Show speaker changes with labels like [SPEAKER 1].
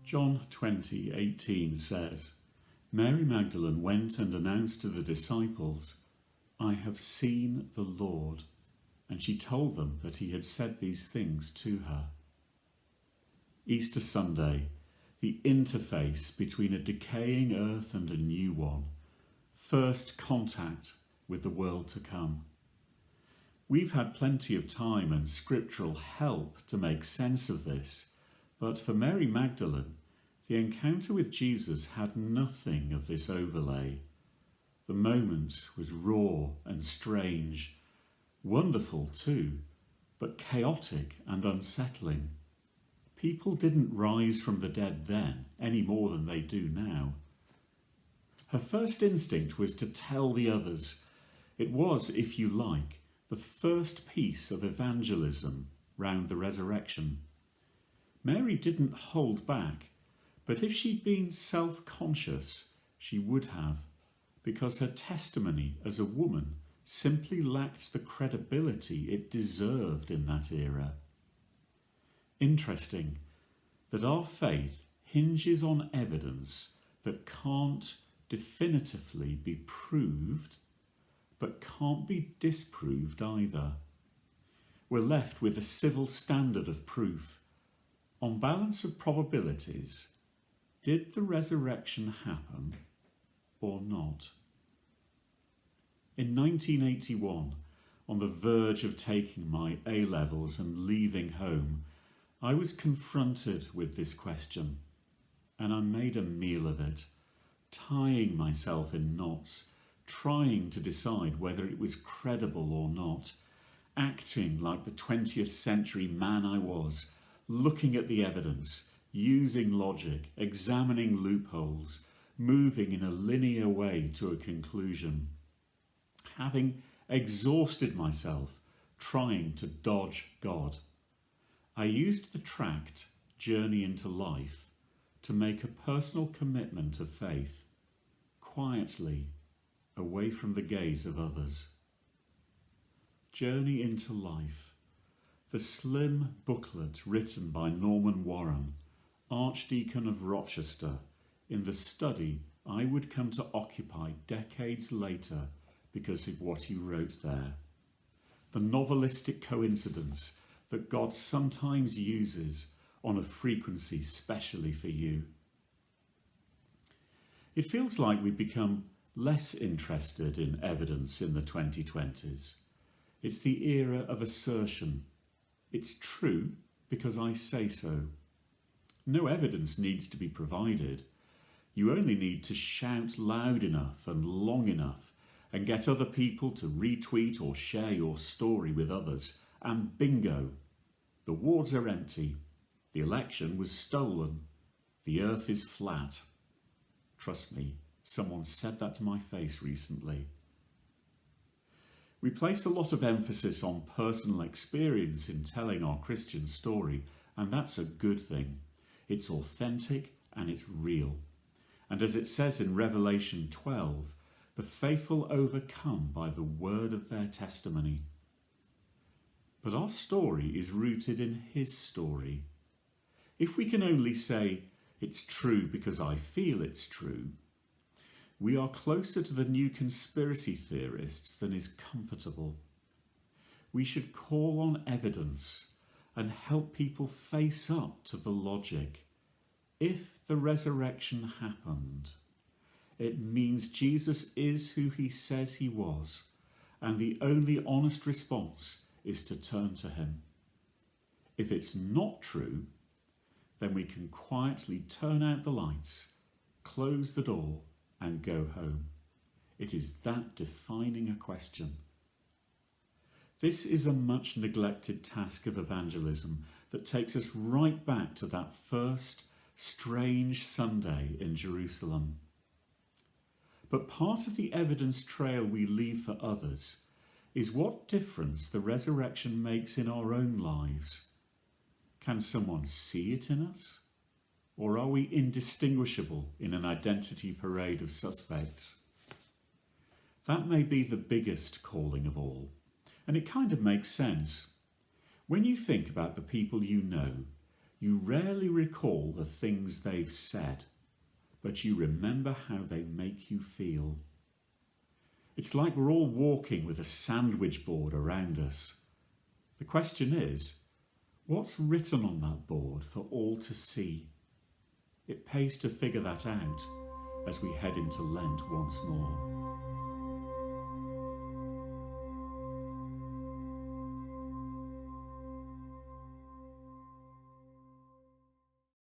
[SPEAKER 1] John 20:18 says, Mary Magdalene went and announced to the disciples, I have seen the Lord, and she told them that he had said these things to her. Easter Sunday, the interface between a decaying earth and a new one, first contact with the world to come. We've had plenty of time and scriptural help to make sense of this, but for Mary Magdalene, the encounter with Jesus had nothing of this overlay. The moment was raw and strange, wonderful too, but chaotic and unsettling. People didn't rise from the dead then any more than they do now. Her first instinct was to tell the others. It was, if you like, the first piece of evangelism round the resurrection. Mary didn't hold back, but if she'd been self-conscious, she would have, because her testimony as a woman simply lacked the credibility it deserved in that era. Interesting that our faith hinges on evidence that can't definitively be proved, but can't be disproved either. We're left with a civil standard of proof. On balance of probabilities, did the resurrection happen or not? In 1981, on the verge of taking my A-levels and leaving home, I was confronted with this question, and I made a meal of it, tying myself in knots, trying to decide whether it was credible or not, acting like the 20th century man I was, looking at the evidence, using logic, examining loopholes, moving in a linear way to a conclusion. Having exhausted myself trying to dodge God, I used the tract Journey into Life to make a personal commitment of faith, quietly, away from the gaze of others. Journey into Life, the slim booklet written by Norman Warren, Archdeacon of Rochester, in the study I would come to occupy decades later because of what he wrote there. The novelistic coincidence that God sometimes uses on a frequency specially for you. It feels like we've become less interested in evidence in the 2020s. It's the era of assertion. It's true because I say so. No evidence needs to be provided. You only need to shout loud enough and long enough and get other people to retweet or share your story with others, and bingo, the wards are empty, the election was stolen, the earth is flat. Trust me, someone said that to my face recently. We place a lot of emphasis on personal experience in telling our Christian story, and that's a good thing. It's authentic and it's real. And as it says in Revelation 12, the faithful overcome by the word of their testimony. But our story is rooted in his story. If we can only say, it's true because I feel it's true, we are closer to the new conspiracy theorists than is comfortable. We should call on evidence and help people face up to the logic. If the resurrection happened, it means Jesus is who he says he was, and the only honest response is to turn to him. If it's not true, then we can quietly turn out the lights, close the door, and go home. It is that defining a question. This is a much neglected task of evangelism that takes us right back to that first strange Sunday in Jerusalem. But part of the evidence trail we leave for others is what difference the resurrection makes in our own lives. Can someone see it in us? Or are we indistinguishable in an identity parade of suspects? That may be the biggest calling of all, and it kind of makes sense. When you think about the people you know, You rarely recall the things they've said, but you remember how they make you feel. It's like we're all walking with a sandwich board around us. The question is, what's written on that board for all to see? It pays to figure that out as we head into Lent once more.